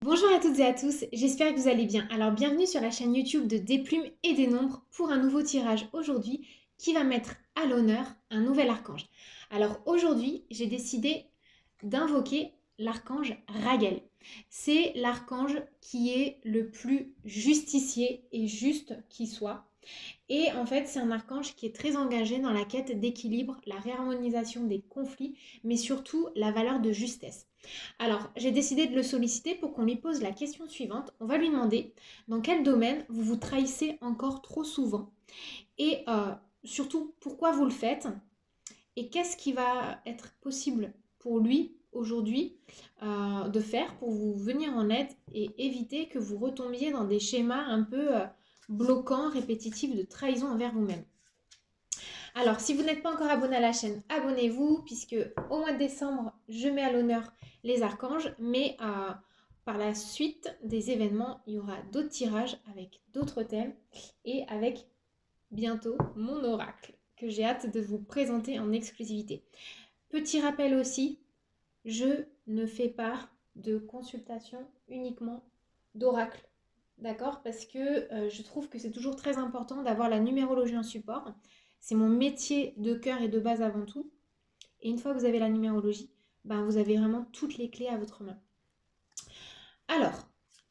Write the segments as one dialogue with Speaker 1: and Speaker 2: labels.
Speaker 1: Bonjour à toutes et à tous, j'espère que vous allez bien. Alors bienvenue sur la chaîne YouTube de Des Plumes et des Nombres pour un nouveau tirage aujourd'hui qui va mettre à l'honneur un nouvel archange. Alors aujourd'hui, j'ai décidé d'invoquer l'archange Raguel. C'est l'archange qui est le plus justicier et juste qui soit. Et en fait, c'est un archange qui est très engagé dans la quête d'équilibre, la réharmonisation des conflits, mais surtout la valeur de justesse. Alors, j'ai décidé de le solliciter pour qu'on lui pose la question suivante. On va lui demander dans quel domaine vous vous trahissez encore trop souvent et surtout pourquoi vous le faites et qu'est-ce qui va être possible pour lui aujourd'hui de faire pour vous venir en aide et éviter que vous retombiez dans des schémas un peu bloquants, répétitifs de trahison envers vous-même. Alors, si vous n'êtes pas encore abonné à la chaîne, abonnez-vous, puisque au mois de décembre, je mets à l'honneur les archanges, mais par la suite des événements, il y aura d'autres tirages avec d'autres thèmes et avec bientôt mon oracle, que j'ai hâte de vous présenter en exclusivité. Petit rappel aussi, je ne fais pas de consultation uniquement d'oracle. D'accord? Parce que je trouve que c'est toujours très important d'avoir la numérologie en support. C'est mon métier de cœur et de base avant tout. Et une fois que vous avez la numérologie, ben vous avez vraiment toutes les clés à votre main. Alors,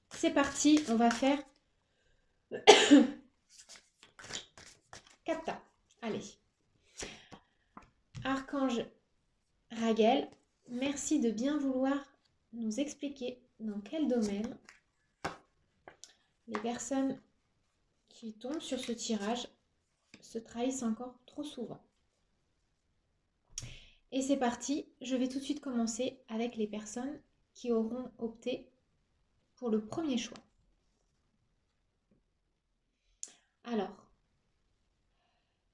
Speaker 1: c'est parti, on va faire kata. Allez. Archange Raguel, merci de bien vouloir nous expliquer dans quel domaine les personnes qui tombent sur ce tirage se trahissent encore trop souvent. Et c'est parti, je vais tout de suite commencer avec les personnes qui auront opté pour le premier choix. Alors,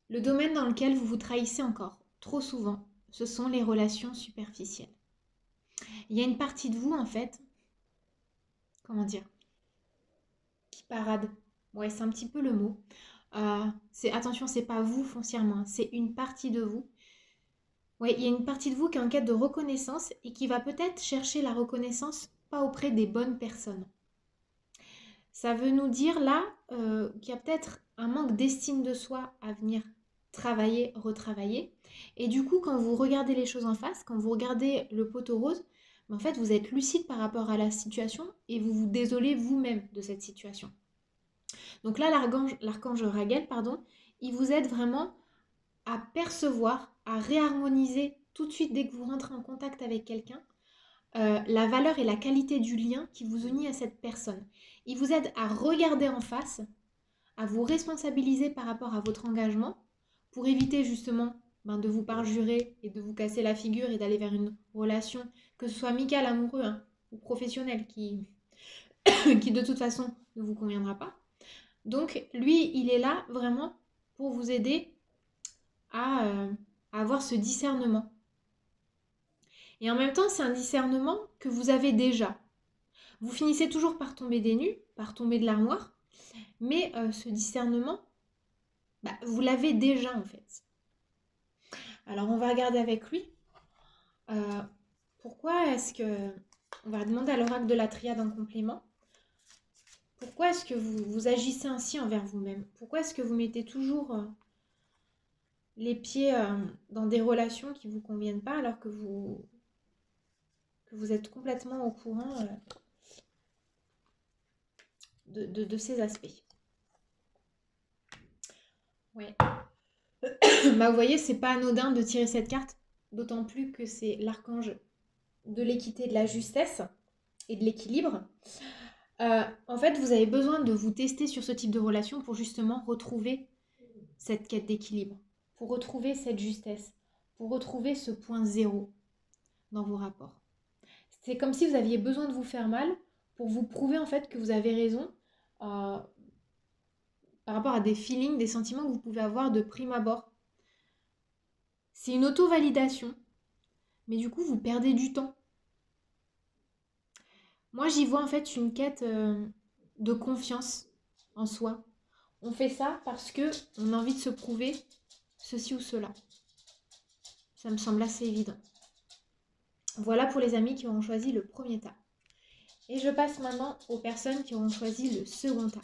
Speaker 1: le domaine dans lequel vous vous trahissez encore trop souvent, ce sont les relations superficielles. Il y a une partie de vous, en fait, comment dire, qui parade. Ouais, c'est un petit peu le mot. Attention, c'est pas vous foncièrement, c'est une partie de vous. Oui, il y a une partie de vous qui est en quête de reconnaissance et qui va peut-être chercher la reconnaissance pas auprès des bonnes personnes. Ça veut nous dire là qu'il y a peut-être un manque d'estime de soi à venir travailler, retravailler. Et du coup, quand vous regardez les choses en face, quand vous regardez le poteau rose, en fait, vous êtes lucide par rapport à la situation et vous vous désolez vous-même de cette situation. Donc là, l'archange Raguel, pardon, il vous aide vraiment à percevoir, à réharmoniser tout de suite dès que vous rentrez en contact avec quelqu'un, la valeur et la qualité du lien qui vous unit à cette personne. Il vous aide à regarder en face, à vous responsabiliser par rapport à votre engagement pour éviter justement de vous parjurer et de vous casser la figure et d'aller vers une relation, que ce soit amicale, amoureuse ou professionnelle, qui de toute façon ne vous conviendra pas. Donc lui, il est là vraiment pour vous aider à avoir ce discernement. Et en même temps, c'est un discernement que vous avez déjà. Vous finissez toujours par tomber des nues, par tomber de l'armoire, mais ce discernement, vous l'avez déjà en fait. Alors on va regarder avec lui. Euh, Pourquoi est-ce que... On va demander à l'oracle de la triade en complément. Pourquoi est-ce que vous agissez ainsi envers vous-même? Pourquoi est-ce que vous mettez toujours les pieds dans des relations qui ne vous conviennent pas alors que vous êtes complètement au courant de ces aspects? Ouais. Vous voyez, c'est pas anodin de tirer cette carte, d'autant plus que c'est l'archange de l'équité, de la justesse et de l'équilibre. En fait, vous avez besoin de vous tester sur ce type de relation pour justement retrouver cette quête d'équilibre, pour retrouver cette justesse, pour retrouver ce point zéro dans vos rapports. C'est comme si vous aviez besoin de vous faire mal pour vous prouver en fait que vous avez raison par rapport à des feelings, des sentiments que vous pouvez avoir de prime abord. C'est une auto-validation, mais du coup, vous perdez du temps. Moi, j'y vois en fait une quête de confiance en soi. On fait ça parce que on a envie de se prouver ceci ou cela. Ça me semble assez évident. Voilà pour les amis qui auront choisi le premier tas. Et je passe maintenant aux personnes qui auront choisi le second tas.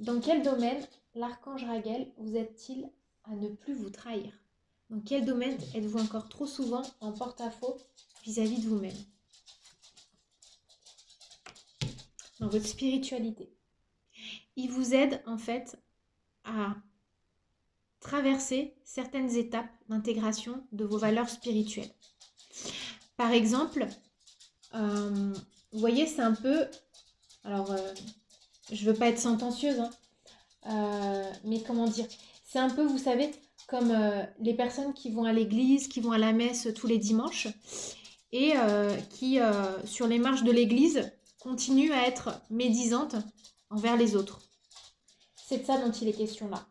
Speaker 1: Dans quel domaine l'archange Raguel vous aide-t-il à ne plus vous trahir? Dans quel domaine êtes-vous encore trop souvent en porte-à-faux vis-à-vis de vous-même? Dans votre spiritualité. Il vous aide en fait à traverser certaines étapes d'intégration de vos valeurs spirituelles. Par exemple, vous voyez, c'est un peu... Alors, je ne veux pas être sentencieuse, hein, mais comment dire? C'est un peu, vous savez, comme les personnes qui vont à l'église, qui vont à la messe tous les dimanches et qui, sur les marches de l'église, continuent à être médisantes envers les autres. C'est de ça dont il est question là.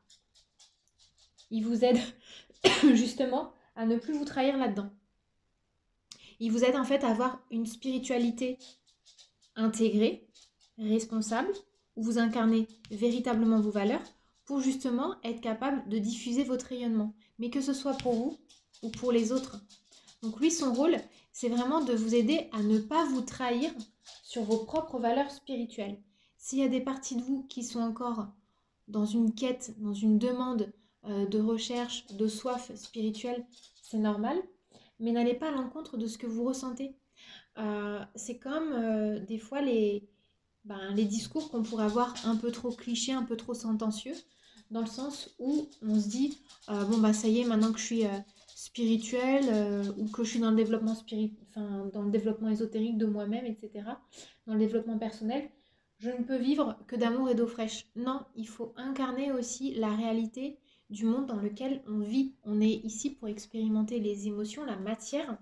Speaker 1: Il vous aide justement à ne plus vous trahir là-dedans. Il vous aide en fait à avoir une spiritualité intégrée, responsable, où vous incarnez véritablement vos valeurs pour justement être capable de diffuser votre rayonnement, mais que ce soit pour vous ou pour les autres. Donc lui, son rôle, c'est vraiment de vous aider à ne pas vous trahir sur vos propres valeurs spirituelles. S'il y a des parties de vous qui sont encore dans une quête, dans une demande de recherche, de soif spirituelle, c'est normal, mais n'allez pas à l'encontre de ce que vous ressentez. C'est comme des fois les discours qu'on pourrait avoir un peu trop clichés, un peu trop sentencieux, dans le sens où on se dit bon bah ça y est, maintenant que je suis spirituelle ou que je suis dans le développement dans le développement ésotérique de moi-même, etc., dans le développement personnel, je ne peux vivre que d'amour et d'eau fraîche. Non, il faut incarner aussi la réalité du monde dans lequel on vit. On est ici pour expérimenter les émotions, la matière,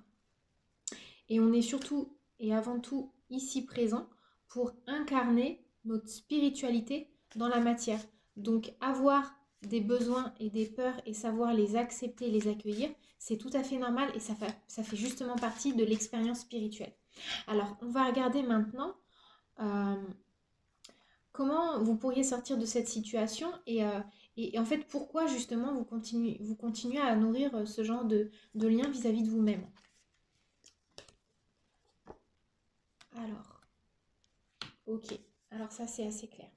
Speaker 1: et on est surtout et avant tout ici présent pour incarner notre spiritualité dans la matière. Donc avoir des besoins et des peurs et savoir les accepter, les accueillir, c'est tout à fait normal et ça fait justement partie de l'expérience spirituelle. Alors, on va regarder maintenant comment vous pourriez sortir de cette situation et en fait pourquoi justement vous continuez à nourrir ce genre de lien vis-à-vis de vous-même. Alors, ok, alors ça c'est assez clair.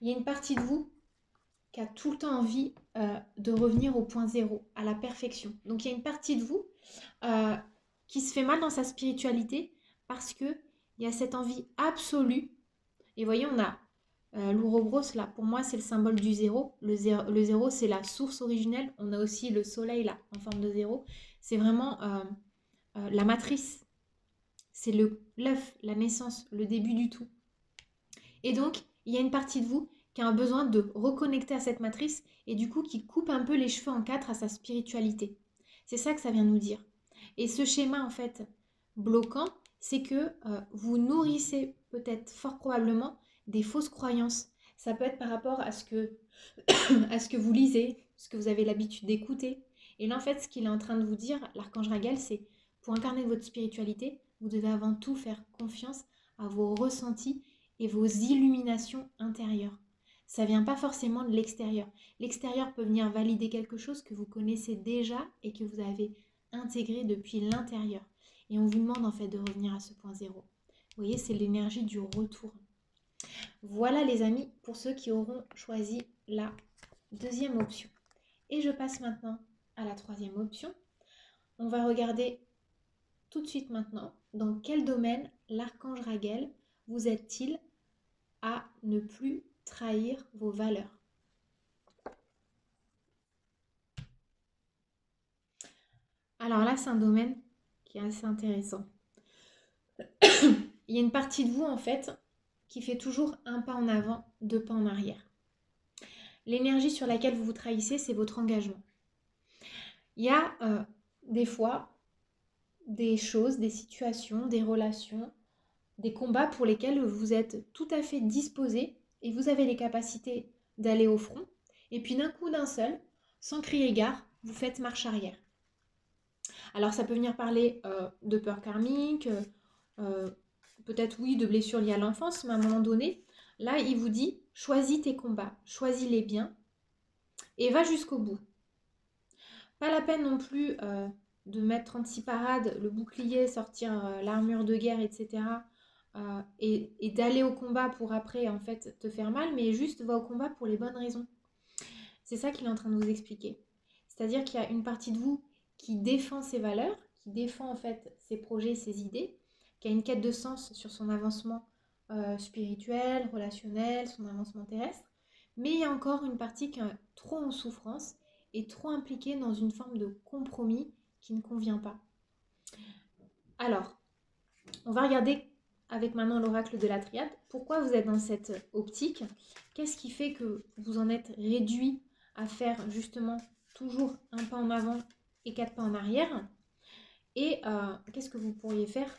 Speaker 1: Il y a une partie de vous qui a tout le temps envie de revenir au point zéro, à la perfection. Donc il y a une partie de vous qui se fait mal dans sa spiritualité parce qu'il y a cette envie absolue. Et voyez, on a l'Ouroboros là, pour moi c'est le symbole du zéro. Le zéro c'est la source originelle. On a aussi le soleil là en forme de zéro. C'est vraiment la matrice. C'est l'œuf, la naissance, le début du tout. Et donc, il y a une partie de vous qui a un besoin de reconnecter à cette matrice et du coup qui coupe un peu les cheveux en quatre à sa spiritualité. C'est ça que ça vient nous dire. Et ce schéma en fait bloquant, c'est que vous nourrissez peut-être fort probablement des fausses croyances. Ça peut être par rapport à ce que vous lisez, ce que vous avez l'habitude d'écouter. Et là en fait ce qu'il est en train de vous dire, l'archange Raguel, c'est pour incarner votre spiritualité, vous devez avant tout faire confiance à vos ressentis et vos illuminations intérieures. Ça ne vient pas forcément de l'extérieur. L'extérieur peut venir valider quelque chose que vous connaissez déjà et que vous avez intégré depuis l'intérieur. Et on vous demande en fait de revenir à ce point zéro. Vous voyez, c'est l'énergie du retour. Voilà les amis, pour ceux qui auront choisi la deuxième option. Et je passe maintenant à la troisième option. On va regarder tout de suite maintenant dans quel domaine l'archange Raguel vous aide-t-il à ne plus trahir vos valeurs. Alors là, c'est un domaine qui est assez intéressant. Il y a une partie de vous, en fait, qui fait toujours un pas en avant, deux pas en arrière. L'énergie sur laquelle vous vous trahissez, c'est votre engagement. Il y a des fois des choses, des situations, des relations, des combats pour lesquels vous êtes tout à fait disposé et vous avez les capacités d'aller au front. Et puis d'un coup, d'un seul, sans crier gare, vous faites marche arrière. Alors ça peut venir parler de peur karmique, peut-être oui de blessures liées à l'enfance, mais à un moment donné, là il vous dit choisis tes combats, choisis-les bien et va jusqu'au bout. Pas la peine non plus de mettre 36 parades, le bouclier, sortir l'armure de guerre, etc. et d'aller au combat pour après en fait te faire mal, mais juste va au combat pour les bonnes raisons. C'est ça qu'il est en train de vous expliquer. C'est-à-dire qu'il y a une partie de vous qui défend ses valeurs, qui défend en fait ses projets, ses idées, qui a une quête de sens sur son avancement spirituel, relationnel, son avancement terrestre. Mais il y a encore une partie qui est trop en souffrance et trop impliquée dans une forme de compromis qui ne convient pas. Alors, on va regarder avec maintenant l'oracle de la triade. Pourquoi vous êtes dans cette optique? Qu'est-ce qui fait que vous en êtes réduit à faire justement toujours un pas en avant et 4 pas en arrière? Et qu'est-ce que vous pourriez faire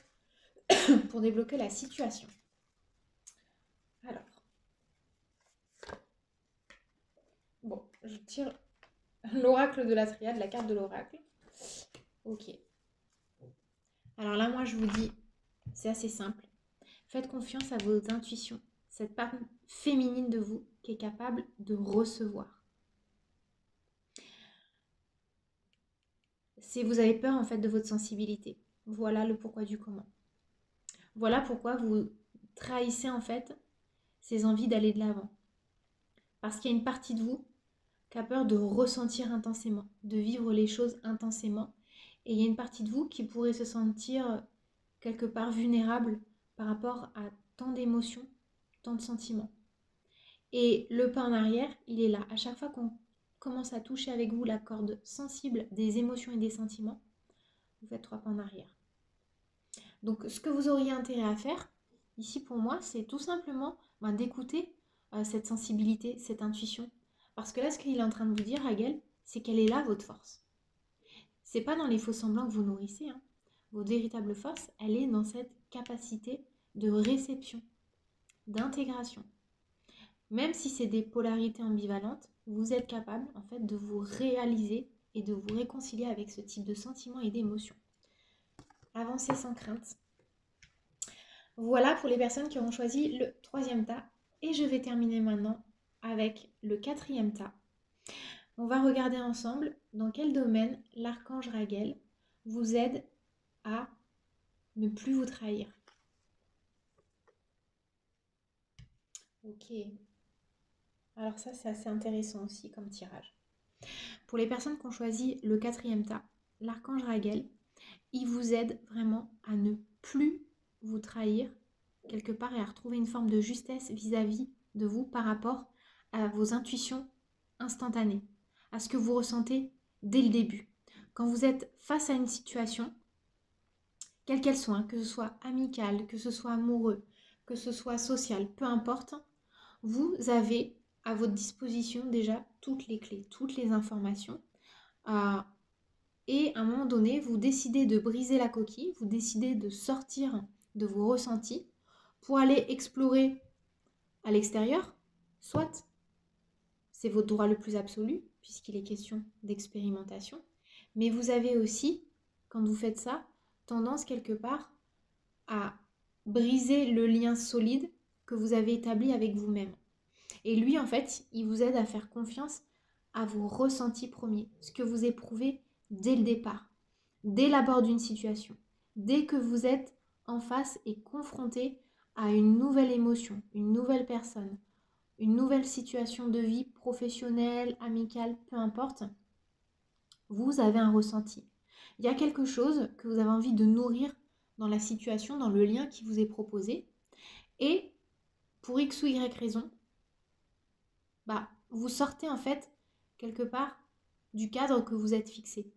Speaker 1: pour débloquer la situation? Alors, bon, je tire l'oracle de la triade, la carte de l'oracle. Ok. Alors là, moi, je vous dis, c'est assez simple. Faites confiance à vos intuitions. Cette part féminine de vous qui est capable de recevoir. Si vous avez peur en fait de votre sensibilité, voilà le pourquoi du comment. Voilà pourquoi vous trahissez en fait ces envies d'aller de l'avant. Parce qu'il y a une partie de vous qui a peur de ressentir intensément, de vivre les choses intensément. Et il y a une partie de vous qui pourrait se sentir quelque part vulnérable par rapport à tant d'émotions, tant de sentiments. Et le pas en arrière, il est là. À chaque fois qu'on commence à toucher avec vous la corde sensible des émotions et des sentiments, vous faites 3 pas en arrière. Donc ce que vous auriez intérêt à faire, ici pour moi, c'est tout simplement d'écouter cette sensibilité, cette intuition. Parce que là, ce qu'il est en train de vous dire, Hagel, c'est qu'elle est là, votre force. C'est pas dans les faux semblants que vous nourrissez. Hein. Votre véritable force, elle est dans cette capacité de réception, d'intégration. Même si c'est des polarités ambivalentes, vous êtes capable en fait de vous réaliser et de vous réconcilier avec ce type de sentiments et d'émotions. Avancez sans crainte. Voilà pour les personnes qui auront choisi le 3e tas. Et je vais terminer maintenant avec le 4e tas. On va regarder ensemble dans quel domaine l'archange Raguel vous aide à ne plus vous trahir. Ok. Alors ça, c'est assez intéressant aussi comme tirage. Pour les personnes qui ont choisi le 4e tas, l'archange Raguel, il vous aide vraiment à ne plus vous trahir quelque part et à retrouver une forme de justesse vis-à-vis de vous par rapport à vos intuitions instantanées, à ce que vous ressentez dès le début. Quand vous êtes face à une situation, quelle qu'elle soit, que ce soit amicale, que ce soit amoureux, que ce soit social, peu importe, vous avez à votre disposition déjà toutes les clés, toutes les informations. Et à un moment donné, vous décidez de briser la coquille, vous décidez de sortir de vos ressentis pour aller explorer à l'extérieur, soit c'est votre droit le plus absolu, puisqu'il est question d'expérimentation, mais vous avez aussi, quand vous faites ça, tendance quelque part à briser le lien solide que vous avez établi avec vous-même. Et lui, en fait, il vous aide à faire confiance à vos ressentis premiers, ce que vous éprouvez dès le départ, dès l'abord d'une situation, dès que vous êtes en face et confronté à une nouvelle émotion, une nouvelle personne, une nouvelle situation de vie professionnelle, amicale, peu importe, vous avez un ressenti. Il y a quelque chose que vous avez envie de nourrir dans la situation, dans le lien qui vous est proposé. Et pour X ou Y raison, vous sortez en fait quelque part du cadre que vous êtes fixé.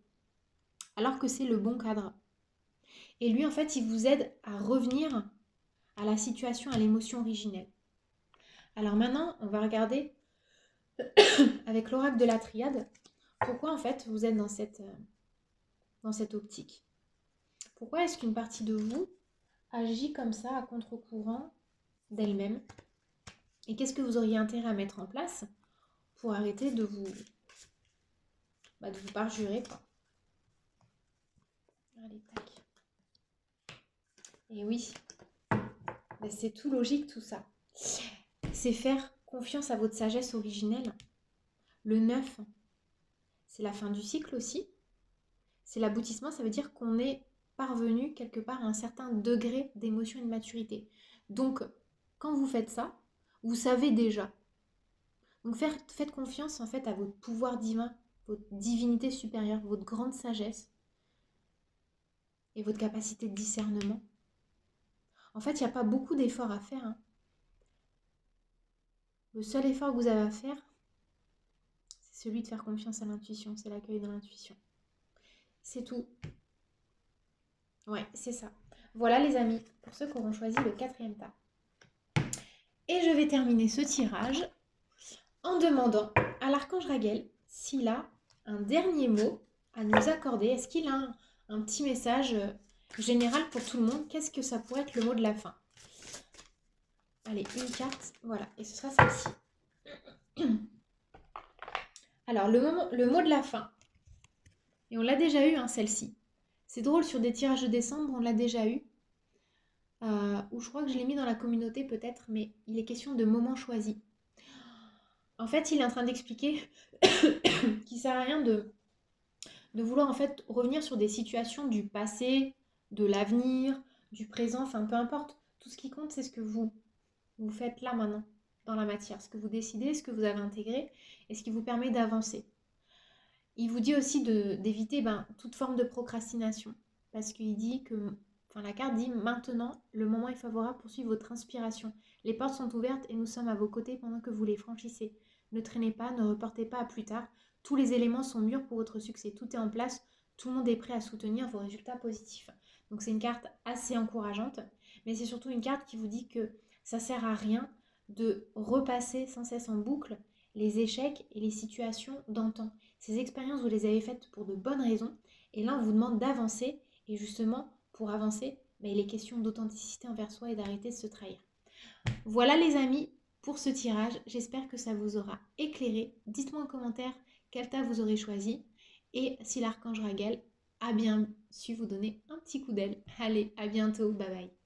Speaker 1: Alors que c'est le bon cadre. Et lui, en fait, il vous aide à revenir à la situation, à l'émotion originelle. Alors maintenant, on va regarder avec l'oracle de la triade, pourquoi en fait vous êtes dans cette optique. Pourquoi est-ce qu'une partie de vous agit comme ça à contre-courant d'elle-même? Et qu'est-ce que vous auriez intérêt à mettre en place pour arrêter de vous parjurer, quoi. Allez, tac. Et oui, c'est tout logique tout ça. C'est faire confiance à votre sagesse originelle. Le 9, c'est la fin du cycle aussi. C'est l'aboutissement, ça veut dire qu'on est parvenu quelque part à un certain degré d'émotion et de maturité. Donc, quand vous faites ça, vous savez déjà. Donc, faites confiance en fait à votre pouvoir divin, votre divinité supérieure, votre grande sagesse et votre capacité de discernement. En fait, il n'y a pas beaucoup d'efforts à faire, hein. Le seul effort que vous avez à faire, c'est celui de faire confiance à l'intuition, c'est l'accueil de l'intuition. C'est tout. Ouais, c'est ça. Voilà les amis, pour ceux qui auront choisi le 4e tas. Et je vais terminer ce tirage en demandant à l'archange Raguel s'il a un dernier mot à nous accorder. Est-ce qu'il a un petit message général pour tout le monde? Qu'est-ce que ça pourrait être le mot de la fin? Allez, une carte, voilà, et ce sera celle-ci. Alors, le mot de la fin, et on l'a déjà eu, hein, celle-ci. C'est drôle, sur des tirages de décembre, on l'a déjà eu. Ou je crois que je l'ai mis dans la communauté peut-être, mais il est question de moment choisi. En fait, il est en train d'expliquer qu'il ne sert à rien de vouloir en fait revenir sur des situations du passé, de l'avenir, du présent, enfin peu importe. Tout ce qui compte, c'est ce que vous faites là maintenant, dans la matière, ce que vous décidez, ce que vous avez intégré et ce qui vous permet d'avancer. Il vous dit aussi d'éviter toute forme de procrastination, parce qu'il dit que, la carte dit maintenant, le moment est favorable pour suivre votre inspiration. Les portes sont ouvertes et nous sommes à vos côtés pendant que vous les franchissez. Ne traînez pas, ne reportez pas à plus tard. Tous les éléments sont mûrs pour votre succès. Tout est en place, tout le monde est prêt à soutenir vos résultats positifs. Donc c'est une carte assez encourageante, mais c'est surtout une carte qui vous dit que ça sert à rien de repasser sans cesse en boucle les échecs et les situations d'antan. Ces expériences, vous les avez faites pour de bonnes raisons. Et là, on vous demande d'avancer. Et justement, pour avancer, il est question d'authenticité envers soi et d'arrêter de se trahir. Voilà les amis pour ce tirage. J'espère que ça vous aura éclairé. Dites-moi en commentaire quel tas vous aurez choisi. Et si l'archange Raguel a bien su vous donner un petit coup d'aile. Allez, à bientôt. Bye bye.